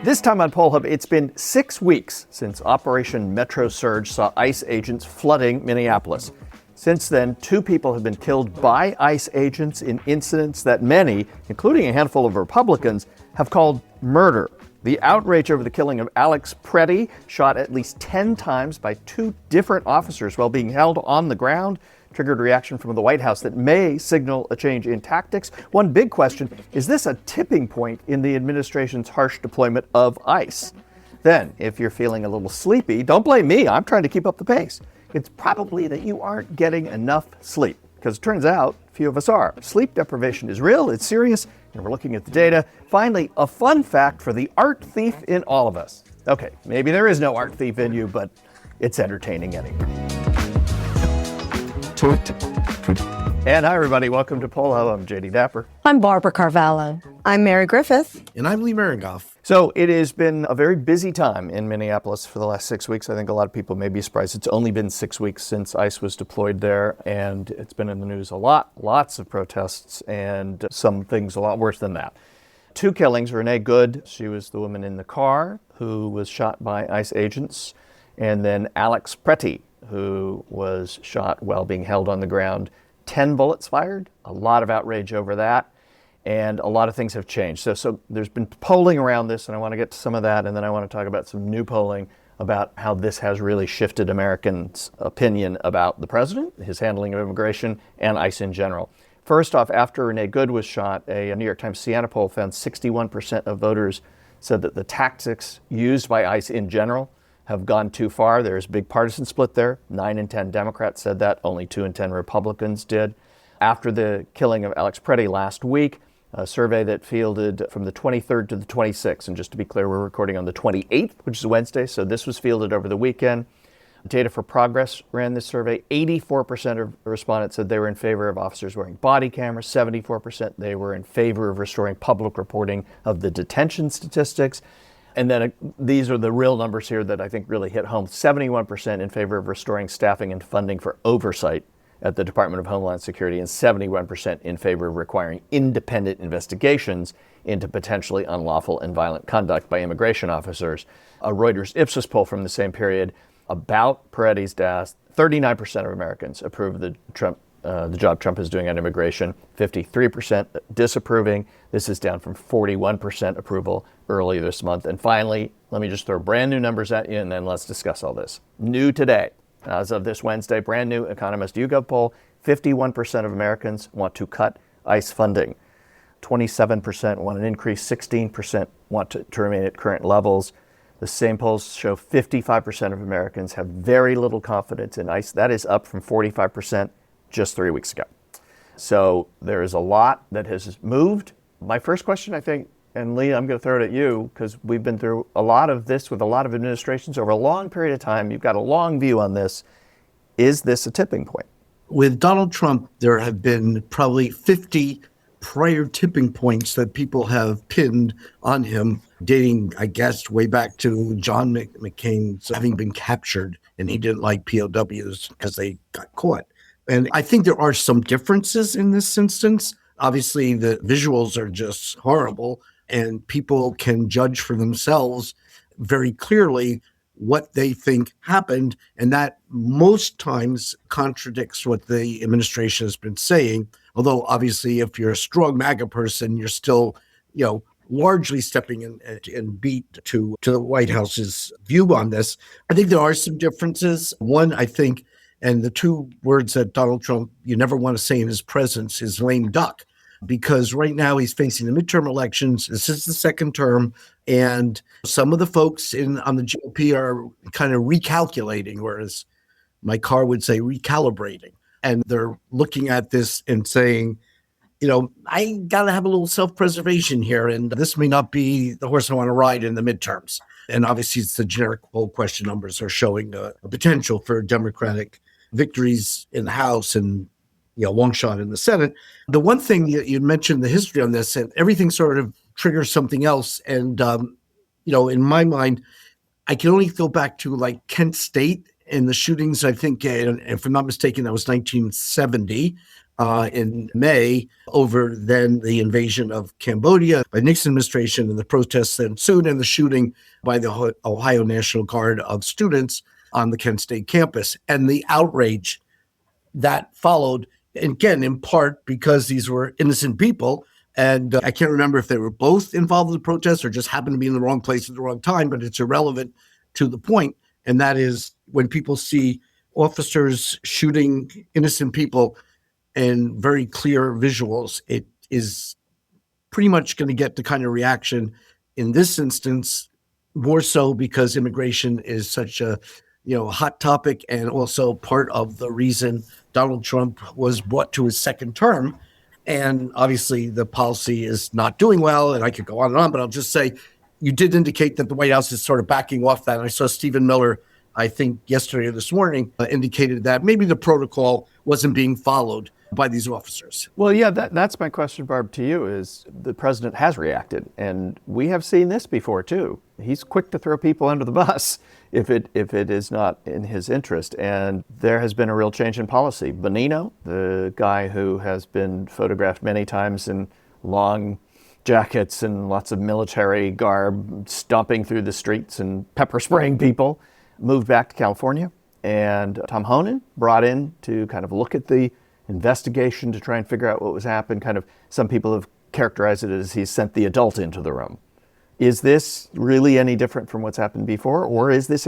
This time on Poll Hub, it's been 6 weeks since Operation Metro Surge saw ICE agents flooding Minneapolis. Since then, 2 people have been killed by ICE agents in incidents that many, including a handful of Republicans, have called murder. The outrage over the killing of Alex Pretty, shot at least 10 times by 2 different officers while being held on the ground, triggered reaction from the White House that may signal a change in tactics. One big question, is this a tipping point in the administration's harsh deployment of ICE? Then, if you're feeling a little sleepy, don't blame me, I'm trying to keep up the pace. It's probably that you aren't getting enough sleep, because it turns out few of us are. Sleep deprivation is real, it's serious, and we're looking at the data. Finally, a fun fact for the art thief in all of us. Okay, maybe there is no art thief in you, but it's entertaining anyway. And hi, everybody. Welcome to Poll Hub. I'm JD Dapper. I'm Barbara Carvalho. I'm Mary Griffith. And I'm Lee Maringoff. So it has been a very busy time in Minneapolis for the last 6 weeks. I think a lot of people may be surprised. It's only been 6 weeks since ICE was deployed there, and it's been in the news a lot. Lots of protests and some things a lot worse than that. 2 killings. Renee Good, she was the woman in the car who was shot by ICE agents. And then Alex Pretty, who was shot while being held on the ground. 10 bullets fired, a lot of outrage over that, and a lot of things have changed. So there's been polling around this, and I want to get to some of that, and then I want to talk about some new polling about how this has really shifted Americans' opinion about the president, his handling of immigration, and ICE in general. First off, after Renee Good was shot, a New York Times Siena poll found 61% of voters said that the tactics used by ICE in general have gone too far. There's a big partisan split there. 9 in 10 Democrats said that. Only 2 in 10 Republicans did. After the killing of Alex Pretty last week, a survey that fielded from the 23rd to the 26th, and just to be clear, we're recording on the 28th, which is Wednesday, so this was fielded over the weekend. Data for Progress ran this survey. 84% of respondents said they were in favor of officers wearing body cameras. 74% they were in favor of restoring public reporting of the detention statistics. And then these are the real numbers here that I think really hit home. 71% in favor of restoring staffing and funding for oversight at the Department of Homeland Security, and 71% in favor of requiring independent investigations into potentially unlawful and violent conduct by immigration officers. A Reuters Ipsos poll from the same period about Peretti's death, 39% of Americans approve of the job Trump is doing on immigration, 53% disapproving. This is down from 41% approval earlier this month. And finally, let me just throw brand new numbers at you, and then let's discuss all this. New today, as of this Wednesday, brand new Economist YouGov poll, 51% of Americans want to cut ICE funding. 27% want an increase, 16% want to remain at current levels. The same polls show 55% of Americans have very little confidence in ICE. That is up from 45% just 3 weeks ago. So there is a lot that has moved. My first question, I think, and Lee, I'm going to throw it at you, because we've been through a lot of this with a lot of administrations over a long period of time. You've got a long view on this. Is this a tipping point? With Donald Trump, there have been probably 50 prior tipping points that people have pinned on him, dating, I guess, way back to John McCain's having been captured, and he didn't like POWs because they got caught. And I think there are some differences in this instance. Obviously, the visuals are just horrible, and people can judge for themselves very clearly what they think happened. And that most times contradicts what the administration has been saying. Although, obviously, if you're a strong MAGA person, you're still, largely stepping in beat to the White House's view on this. I think there are some differences. One, I think, and the 2 words that Donald Trump, you never want to say in his presence, is lame duck, because right now he's facing the midterm elections. This is the second term, and some of the folks on the GOP are kind of recalculating, whereas my car would say recalibrating. And they're looking at this and saying, I got to have a little self-preservation here, and this may not be the horse I want to ride in the midterms. And obviously, it's the generic poll question numbers are showing a potential for Democratic victories in the House and long shot in the Senate. The one thing you mentioned, the history on this, and everything sort of triggers something else. And, in my mind, I can only go back to like Kent State and the shootings. I think, if I'm not mistaken, that was 1970. in May over then the invasion of Cambodia by the Nixon administration and the protests that ensued and the shooting by the Ohio National Guard of students on the Kent State campus and the outrage that followed, again, in part because these were innocent people. And I can't remember if they were both involved in the protests or just happened to be in the wrong place at the wrong time, but it's irrelevant to the point. And that is when people see officers shooting innocent people and very clear visuals, it is pretty much going to get the kind of reaction in this instance, more so because immigration is such a hot topic and also part of the reason Donald Trump was brought to his second term. And obviously the policy is not doing well, and I could go on and on, but I'll just say you did indicate that the White House is sort of backing off that. And I saw Stephen Miller, I think yesterday or this morning, indicated that maybe the protocol wasn't being followed by these officers. Well, yeah, that's my question, Barb, to you is the president has reacted, and we have seen this before too. He's quick to throw people under the bus if it is not in his interest, and there has been a real change in policy. Bonino, the guy who has been photographed many times in long jackets and lots of military garb, stomping through the streets and pepper spraying people, moved back to California, and Tom Honan brought in to kind of look at the investigation to try and figure out what was happening. Kind of, some people have characterized it as he sent the adult into the room. Is this really any different from what's happened before, or is this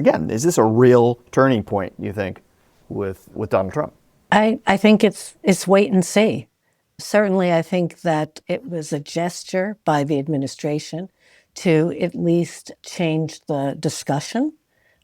a real turning point, you think, with Donald Trump? I think it's wait and see. Certainly, I think that it was a gesture by the administration to at least change the discussion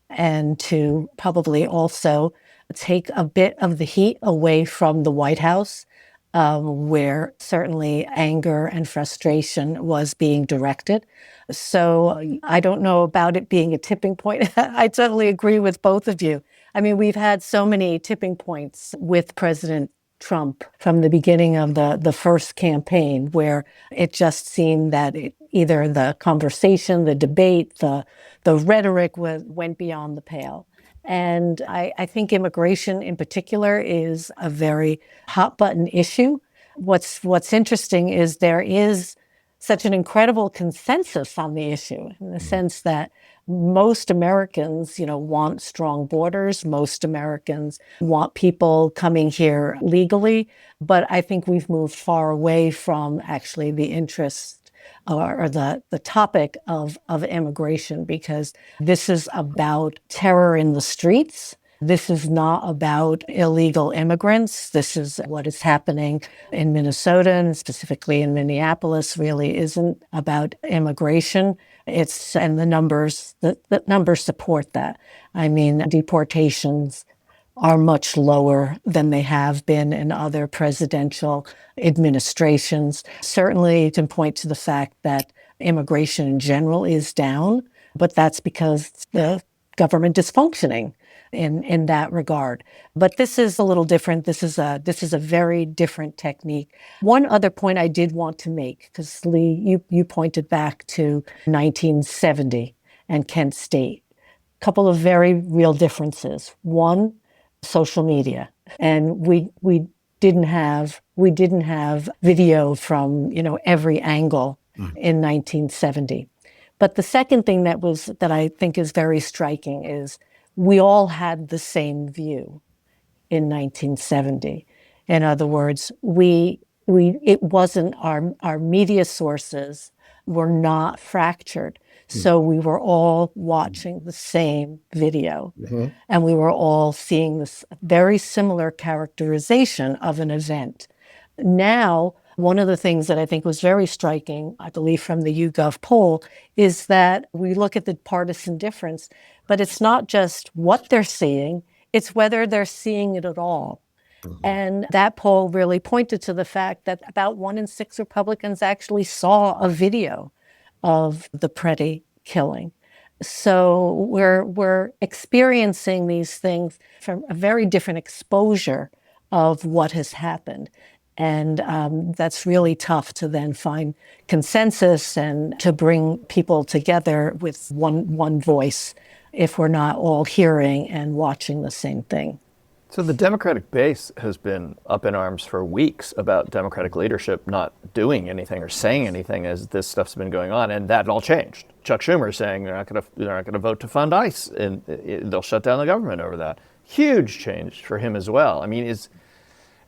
and to probably also take a bit of the heat away from the White House, where certainly anger and frustration was being directed. So I don't know about it being a tipping point. I totally agree with both of you. I mean, we've had so many tipping points with President Trump from the beginning of the first campaign, where it just seemed that either the conversation, the debate, the rhetoric went beyond the pale. And I think immigration in particular is a very hot button issue. What's interesting is there is such an incredible consensus on the issue, in the sense that most Americans, want strong borders. Most Americans want people coming here legally. But I think we've moved far away from actually the interest or the topic of immigration, because this is about terror in the streets. This is not about illegal immigrants. This is what is happening in Minnesota, and specifically in Minneapolis, really isn't about immigration. And the numbers support that. I mean, deportations are much lower than they have been in other presidential administrations. Certainly, you can point to the fact that immigration in general is down, but that's because the government is functioning in that regard. But this is a little different. This is a very different technique. One other point I did want to make, because Lee, you pointed back to 1970 and Kent State. A couple of very real differences. One, social media, and we didn't have video from every angle in 1970. But the second thing that I think is very striking is we all had the same view in 1970. In other words, it wasn't our media sources were not fractured. So we were all watching the same video, and we were all seeing this very similar characterization of an event. Now, one of the things that I think was very striking, I believe from the YouGov poll, is that we look at the partisan difference, but it's not just what they're seeing, it's whether they're seeing it at all. And that poll really pointed to the fact that about 1 in 6 Republicans actually saw a video of the Preddy killing. So we're experiencing these things from a very different exposure of what has happened. And that's really tough to then find consensus and to bring people together with one voice if we're not all hearing and watching the same thing. So the Democratic base has been up in arms for weeks about Democratic leadership not doing anything or saying anything as this stuff's been going on, and that all changed. Chuck Schumer saying they're not going to vote to fund ICE, and they'll shut down the government over that. Huge change for him as well. I mean,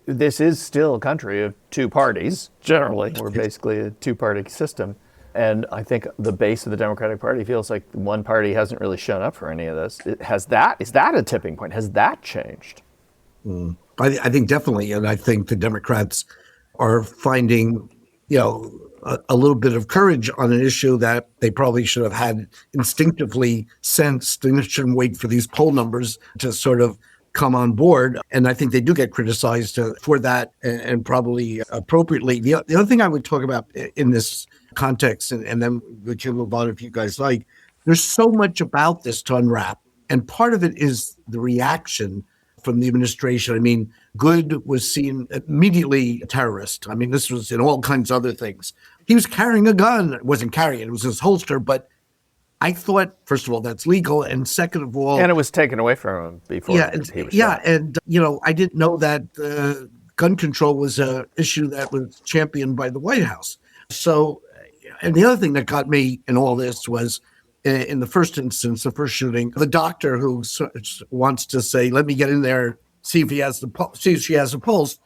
this is still a country of two parties. Generally, we're basically a two-party system. And I think the base of the Democratic Party feels like one party hasn't really shown up for any of this. Is that a tipping point? Has that changed? I think definitely. And I think the Democrats are finding, a little bit of courage on an issue that they probably should have had instinctively sensed. They shouldn't wait for these poll numbers to sort of come on board. And I think they do get criticized for that, and probably appropriately. The other thing I would talk about in this context, and then we can move on if you guys like, there's so much about this to unwrap. And part of it is the reaction from the administration. I mean, Good was seen immediately a terrorist. I mean, this was in all kinds of other things. He was carrying a gun. It wasn't carrying, it was his holster. But I thought, first of all, that's legal. And second of all... And it was taken away from him before he was shot. And, I didn't know that gun control was an issue that was championed by the White House. So, and the other thing that got me in all this was, in the first instance, the first shooting, the doctor who wants to say, let me get in there, see if she has a pulse,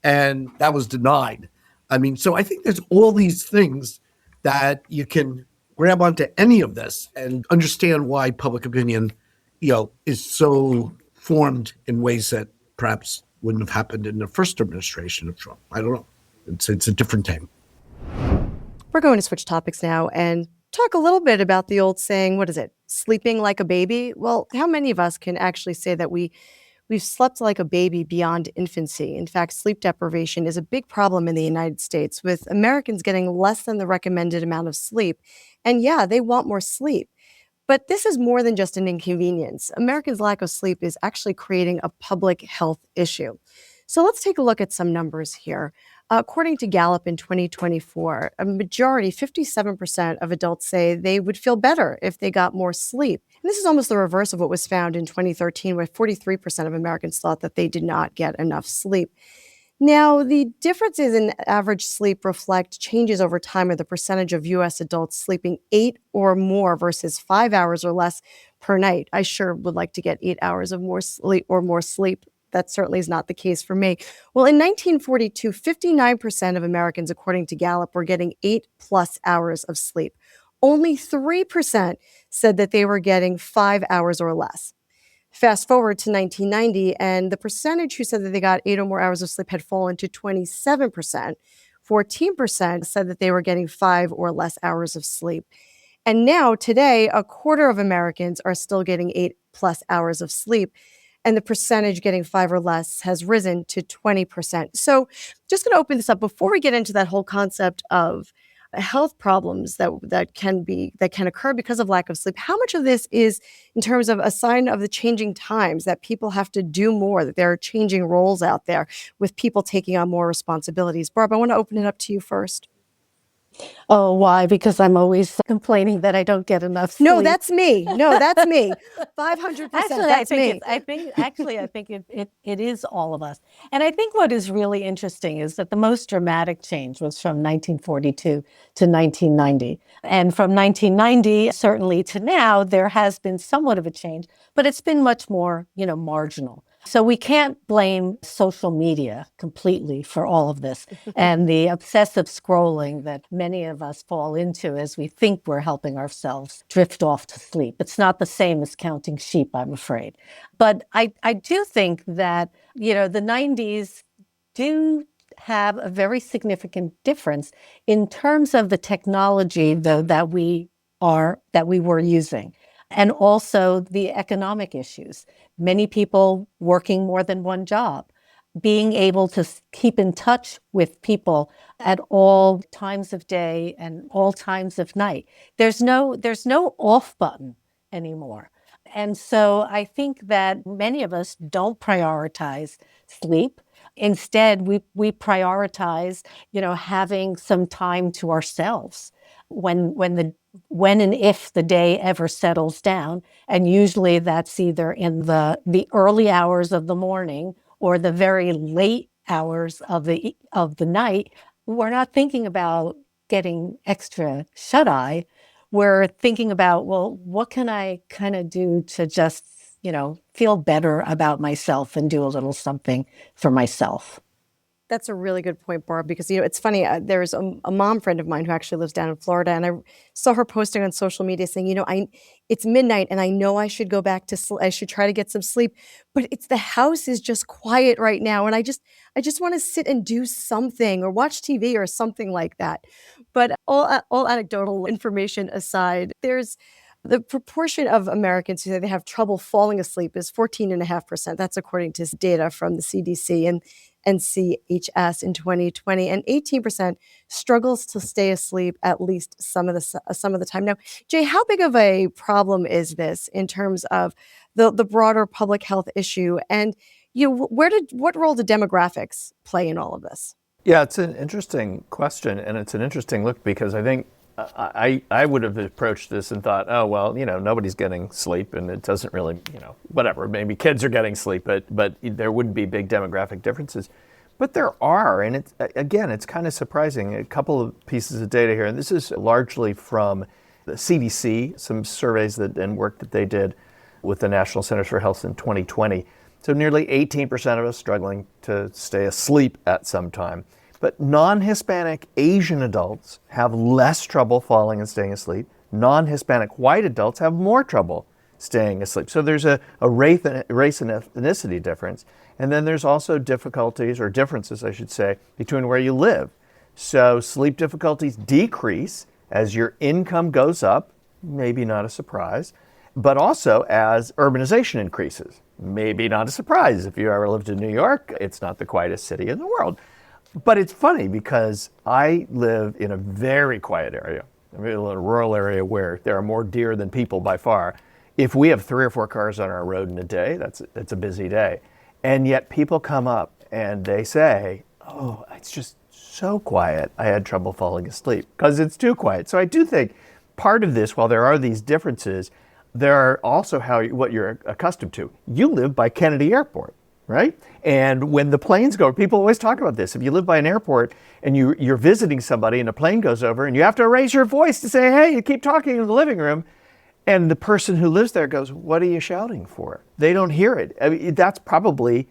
and that was denied. I mean, so I think there's all these things that you can grab onto any of this and understand why public opinion, is so formed in ways that perhaps wouldn't have happened in the first administration of Trump. I don't know. It's a different time. We're going to switch topics now and talk a little bit about the old saying, what is it? Sleeping like a baby? Well, how many of us can actually say that we've slept like a baby beyond infancy? In fact, sleep deprivation is a big problem in the United States, with Americans getting less than the recommended amount of sleep. And yeah, they want more sleep. But this is more than just an inconvenience. Americans' lack of sleep is actually creating a public health issue. So let's take a look at some numbers here. According to Gallup in 2024, a majority, 57% of adults say they would feel better if they got more sleep. And this is almost the reverse of what was found in 2013, where 43% of Americans thought that they did not get enough sleep. Now, the differences in average sleep reflect changes over time of the percentage of U.S. adults sleeping 8 or more versus 5 hours or less per night. I sure would like to get 8 hours of more sleep. That certainly is not the case for me. Well, in 1942, 59% of Americans, according to Gallup, were getting 8+ hours of sleep. Only 3% said that they were getting 5 hours or less. Fast forward to 1990, and the percentage who said that they got 8 or more hours of sleep had fallen to 27%. 14% said that they were getting 5 or less hours of sleep. And now, today, a quarter of Americans are still getting 8+ hours of sleep. And the percentage getting 5 or less has risen to 20%. So just going to open this up before we get into that whole concept of health problems that can occur because of lack of sleep. How much of this is in terms of a sign of the changing times, that people have to do more, that there are changing roles out there with people taking on more responsibilities? Barb, I want to open it up to you first. Oh, why? Because I'm always complaining that I don't get enough sleep. No, that's me. 500%. That's me. I think it is all of us. And I think what is really interesting is that the most dramatic change was from 1942 to 1990. And from 1990, certainly to now, there has been somewhat of a change, but it's been much more, marginal. So we can't blame social media completely for all of this and the obsessive scrolling that many of us fall into as we think we're helping ourselves drift off to sleep. It's not the same as counting sheep, I'm afraid. But I do think that, the 90s do have a very significant difference in terms of the technology, though, that we were using. And also the economic issues. Many people working more than one job, being able to keep in touch with people at all times of day and all times of night. There's no off button anymore. And so I think that many of us don't prioritize sleep. Instead, we prioritize, having some time to ourselves. when and if the day ever settles down. And usually that's either in the early hours of the morning or the very late hours of the night. We're not thinking about getting extra shut-eye. We're thinking about, well, what can I kind of do to just, feel better about myself and do a little something for myself. That's a really good point, Barb, because it's funny. There's a mom friend of mine who actually lives down in Florida, and I saw her posting on social media saying, it's midnight, and I know I should go back to I should try to get some sleep, but the house is just quiet right now, and I just want to sit and do something or watch TV or something like that. But all anecdotal information aside, there's the proportion of Americans who say they have trouble falling asleep is 14.5%. That's according to data from the CDC and NCHS in 2020, and 18% struggles to stay asleep at least some of the time. Now, Jay, how big of a problem is this in terms of the broader public health issue? And what role do demographics play in all of this? Yeah, it's an interesting question, and it's an interesting look, because I think I would have approached this and thought, oh, well, nobody's getting sleep, and it doesn't really, whatever, maybe kids are getting sleep, but there wouldn't be big demographic differences. But there are, and it's kind of surprising. A couple of pieces of data here, and this is largely from the CDC, some surveys and work that they did with the National Centers for Health in 2020. So nearly 18% of us struggling to stay asleep at some time. But non-Hispanic Asian adults have less trouble falling and staying asleep. Non-Hispanic white adults have more trouble staying asleep. So there's a race and ethnicity difference. And then there's also difficulties, or differences, I should say, between where you live. So sleep difficulties decrease as your income goes up, maybe not a surprise, but also as urbanization increases. Maybe not a surprise. If you ever lived in New York, it's not the quietest city in the world. But it's funny, because I live in a very quiet area. I live in a rural area where there are more deer than people by far. If we have 3 or 4 cars on our road in a day, that's a busy day. And yet people come up and they say, oh, it's just so quiet. I had trouble falling asleep because it's too quiet. So I do think part of this, while there are these differences, there are also what you're accustomed to. You live by Kennedy Airport, right? And when the planes go, people always talk about this. If you live by an airport and you're visiting somebody and a plane goes over and you have to raise your voice to say, hey, you keep talking in the living room, and the person who lives there goes, what are you shouting for? They don't hear it. I mean, that's probably,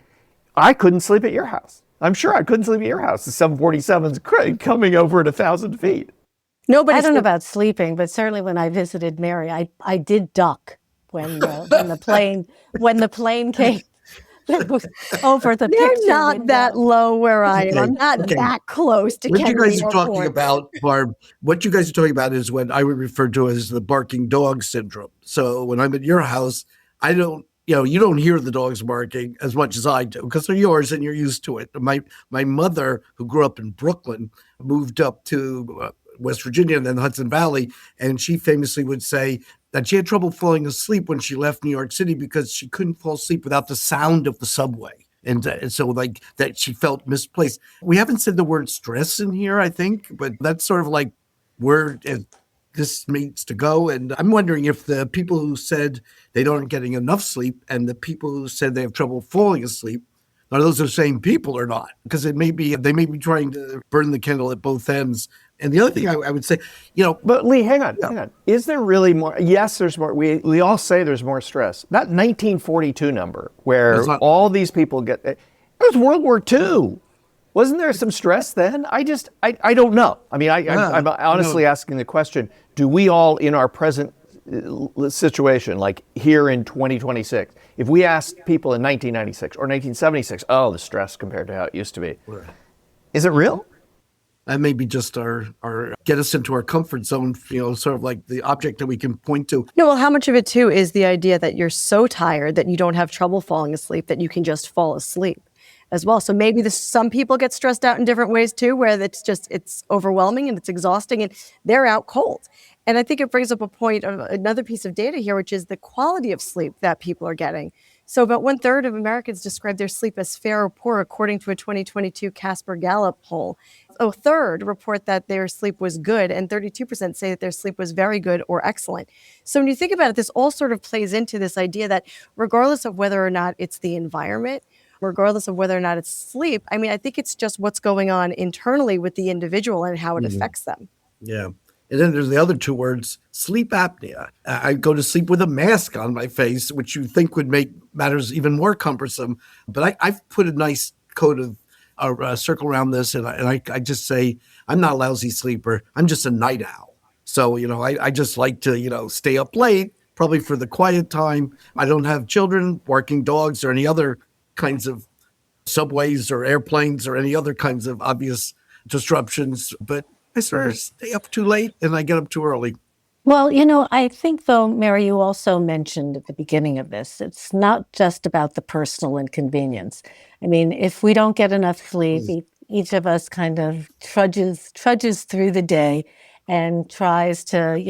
I couldn't sleep at your house. I'm sure I couldn't sleep at your house. The 747's coming over at 1,000 feet. I don't know about sleeping, but certainly when I visited Mary, I did duck when the plane came over the picture They're not window. that low where I am. Okay, I'm not okay. that close to What you Kennedy guys are talking Airport. about, Barb, what you guys are talking about is what I would refer to as the barking dog syndrome. So when I'm at your house, I don't, you don't hear the dogs barking as much as I do because they're yours and you're used to it. My mother, who grew up in Brooklyn, moved up to West Virginia and then the Hudson Valley, and she famously would say that she had trouble falling asleep when she left New York City because she couldn't fall asleep without the sound of the subway. And so like that she felt misplaced. We haven't said the word stress in here, I think, but that's sort of like where this needs to go. And I'm wondering if the people who said they don't getting enough sleep and the people who said they have trouble falling asleep, are those the same people or not? Because they may be trying to burn the candle at both ends. And the other thing I would say, But Lee, hang on. Is there really more? Yes, there's more. We all say there's more stress. That 1942 number where all these people it was World War II. Wasn't there some stress then? I don't know. I mean, I'm honestly asking the question, do we all in our present situation, like here in 2026, if we asked people in 1996 or 1976, oh, the stress compared to how it used to be, is it real? That may be just our get us into our comfort zone, sort of like the object that we can point to. No, well, how much of it too is the idea that you're so tired that you don't have trouble falling asleep, that you can just fall asleep as well. So maybe some people get stressed out in different ways too, where it's overwhelming and it's exhausting and they're out cold. And I think it brings up another piece of data here, which is the quality of sleep that people are getting. So about 1/3 of Americans describe their sleep as fair or poor, according to a 2022 Casper Gallup poll. A third report that their sleep was good, and 32% say that their sleep was very good or excellent. So when you think about it, this all sort of plays into this idea that regardless of whether or not it's the environment, regardless of whether or not it's sleep, I mean, I think it's just what's going on internally with the individual and how it affects them. Yeah. And then there's the other two words, sleep apnea. I go to sleep with a mask on my face, which you think would make matters even more cumbersome. But I've put a nice coat of a circle around this, and I just say, I'm not a lousy sleeper. I'm just a night owl. So, I just like to, stay up late, probably for the quiet time. I don't have children, barking dogs, or any other kinds of subways or airplanes or any other kinds of obvious disruptions. But I sort of stay up too late and I get up too early. Well, I think, though, Mary, you also mentioned at the beginning of this, it's not just about the personal inconvenience. I mean, if we don't get enough sleep, each of us kind of trudges through the day and tries to,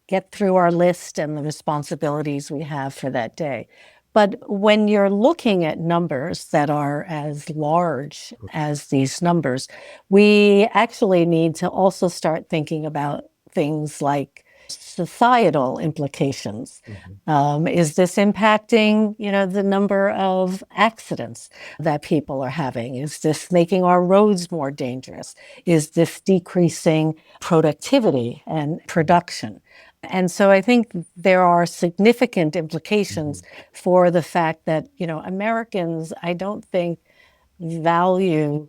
get through our list and the responsibilities we have for that day. But when you're looking at numbers that are as large as these numbers, we actually need to also start thinking about things like societal implications. Is this impacting, the number of accidents that people are having? Is this making our roads more dangerous? Is this decreasing productivity and production? And so I think there are significant implications for the fact that, Americans, I don't think value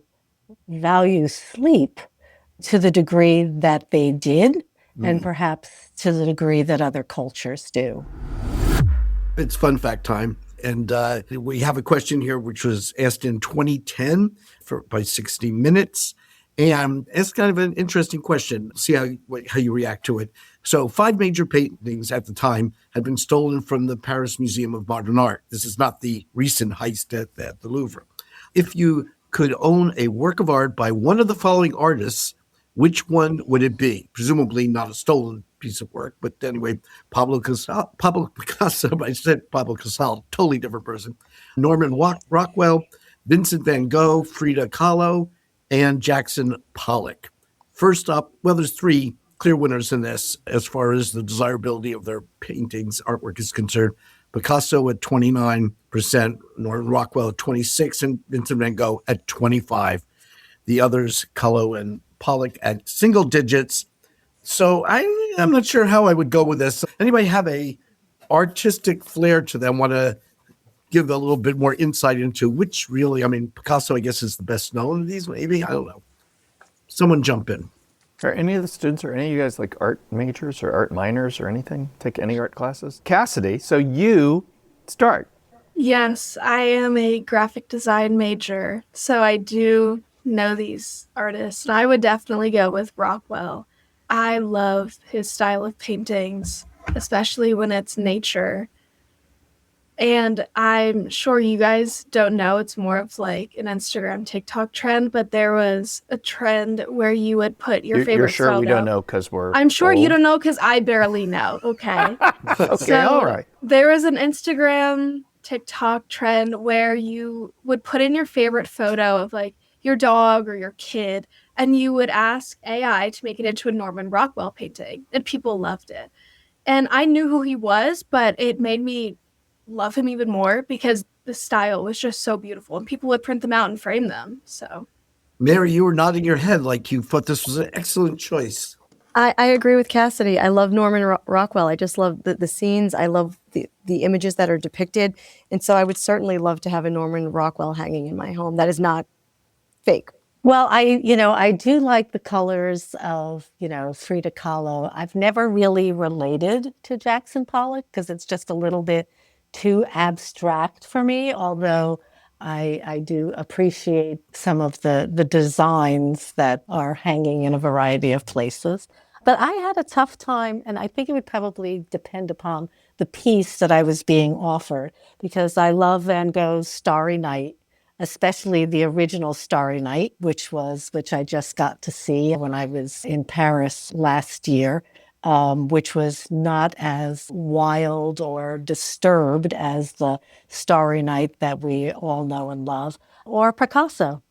sleep to the degree that they did, and perhaps to the degree that other cultures do. It's fun fact time. And we have a question here, which was asked in 2010 by 60 Minutes. And it's kind of an interesting question. See how you react to it. So 5 major paintings at the time had been stolen from the Paris Museum of Modern Art. This is not the recent heist at the Louvre. If you could own a work of art by one of the following artists, which one would it be? Presumably not a stolen piece of work, but anyway, Pablo Picasso, I said Pablo Casal, totally different person. Norman Rockwell, Vincent van Gogh, Frida Kahlo, and Jackson Pollock. First up, well, there's 3 clear winners in this as far as the desirability of their paintings, artwork is concerned. Picasso at 29%, Norman Rockwell at 26%, and Vincent van Gogh at 25%. The others, Kahlo and Pollock, at single digits. So I'm not sure how I would go with this. Anybody have a artistic flair to them? Want to give a little bit more insight into which really, Picasso, I guess, is the best known of these, maybe? I don't know. Someone jump in. Are any of the students or any of you guys like art majors or art minors or anything? Take any art classes? Cassidy, so you start. Yes, I am a graphic design major, so I do know these artists. And I would definitely go with Rockwell. I love his style of paintings, especially when it's nature. And I'm sure you guys don't know, it's more of like an Instagram, TikTok trend, but there was a trend where you would put your favorite You're sure photo. we don't know because we're I'm sure old? you don't know because I barely know. Okay. Okay, So all right. there was an Instagram, TikTok trend where you would put in your favorite photo of like your dog or your kid, and you would ask AI to make it into a Norman Rockwell painting, and people loved it. And I knew who he was, but it made me love him even more because the style was just so beautiful, and people would print them out and frame them. So Mary, you were nodding your head like you thought this was an excellent choice. I agree with Cassidy. I love Norman Rockwell. I just love the scenes. I love the images that are depicted. And so I would certainly love to have a Norman Rockwell hanging in my home. That is not fake. Well, I do like the colors of, Frida Kahlo. I've never really related to Jackson Pollock because it's just a little bit too abstract for me, although I do appreciate some of the designs that are hanging in a variety of places. But I had a tough time, and I think it would probably depend upon the piece that I was being offered, because I love Van Gogh's Starry Night, especially the original Starry Night, which I just got to see when I was in Paris last year. which was not as wild or disturbed as the Starry Night that we all know and love, or Picasso.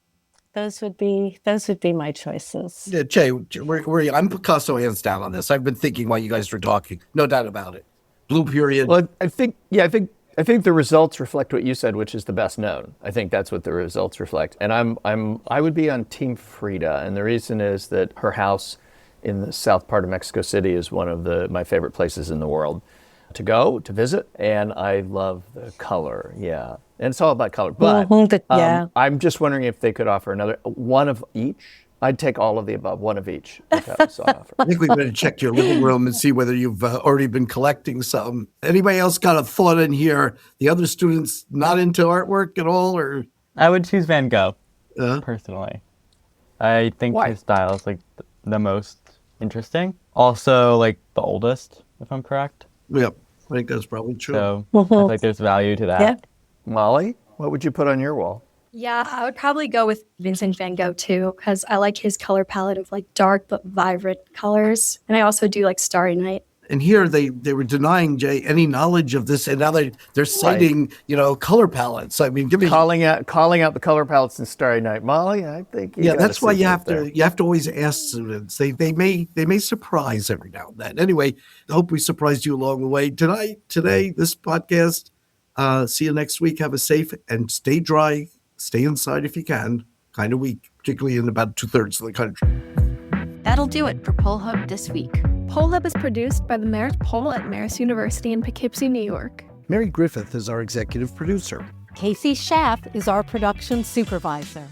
Those would be my choices. Yeah, Jay, I'm Picasso hands down on this. I've been thinking while you guys were talking. No doubt about it. Blue period. Well, I think the results reflect what you said, which is the best known. I think that's what the results reflect. And I would be on Team Frida, and the reason is that her house in the south part of Mexico City is one of my favorite places in the world to go, to visit, and I love the color, yeah. And it's all about color. But I'm just wondering if they could offer another one of each. I'd take all of the above, one of each. If that was on offer. I think we better check your living room and see whether you've already been collecting some. Anybody else got a thought in here? The other students not into artwork at all, or? I would choose Van Gogh, personally. I think Why? his style is like the most interesting. Also, like the oldest, if I'm correct. Yep, I think that's probably true. So I feel like there's value to that. Yeah. Molly, what would you put on your wall? Yeah, I would probably go with Vincent van Gogh too, because I like his color palette of like dark but vibrant colors. And I also do like Starry Night. And here they were denying, Jay, any knowledge of this, and now they're citing, color palettes. I mean, give me Calling out the color palettes in Starry Night. Molly, I think that's why you have to always ask students. They may surprise every now and then. Anyway, I hope we surprised you along the way today. This podcast. See you next week. Have a safe and stay dry. Stay inside if you can. Kind of weak, particularly in about 2/3 of the country. That'll do it for Poll Hub this week. Poll Hub is produced by the Marist Poll at Marist University in Poughkeepsie, New York. Mary Griffith is our executive producer. Casey Schaff is our production supervisor.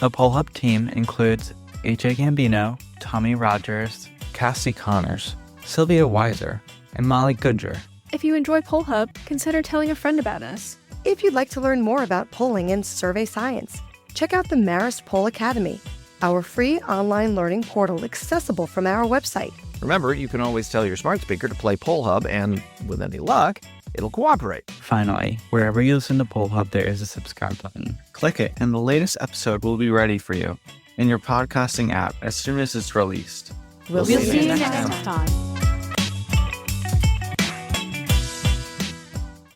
The Poll Hub team includes AJ Gambino, Tommy Rogers, Cassie Connors, Sylvia Weiser, and Molly Goodger. If you enjoy Poll Hub, consider telling a friend about us. If you'd like to learn more about polling and survey science, check out the Marist Poll Academy, our free online learning portal accessible from our website. Remember, you can always tell your smart speaker to play Poll Hub, and with any luck, it'll cooperate. Finally, wherever you listen to Poll Hub, there is a subscribe button. Click it, and the latest episode will be ready for you in your podcasting app as soon as it's released. We'll see you next time.